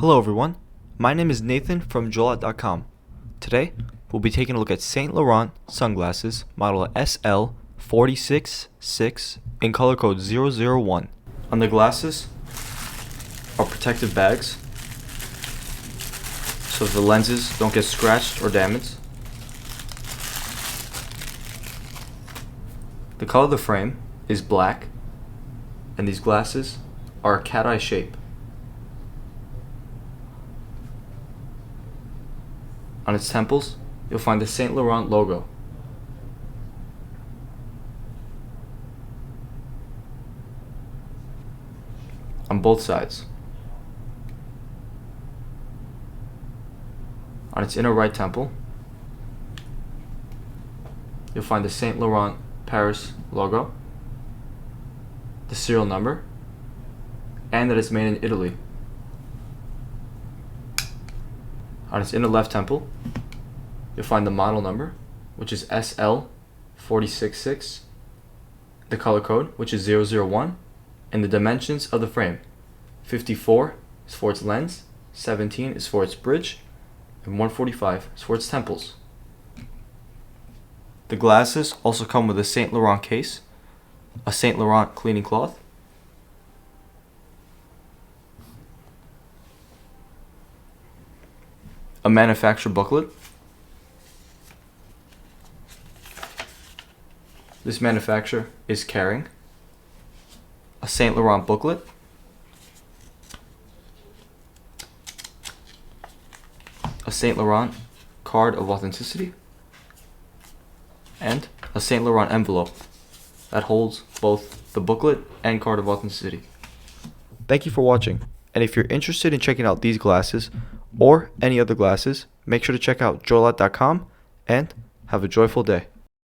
Hello everyone, my name is Nathan from JoyLot.com. Today, we'll be taking a look at Saint Laurent sunglasses model SL466 in color code 001. On the glasses are protective bags so the lenses don't get scratched or damaged. The color of the frame is black and these glasses are a cat eye shape. On its temples, you'll find the Saint Laurent logo. On both sides. On its inner right temple, you'll find the Saint Laurent Paris logo, the serial number, and that it's made in Italy. On its inner left temple, you'll find the model number, which is SL466, the color code, which is 001, and the dimensions of the frame. 54 is for its lens, 17 is for its bridge, and 145 is for its temples. The glasses also come with a Saint Laurent case, a Saint Laurent cleaning cloth, a manufacturer booklet. This manufacturer is Caring. A Saint Laurent booklet. A Saint Laurent card of authenticity. And a Saint Laurent envelope that holds both the booklet and card of authenticity. Thank you for watching. And if you're interested in checking out these glasses or any other glasses, make sure to check out JoyLot.com and have a joyful day.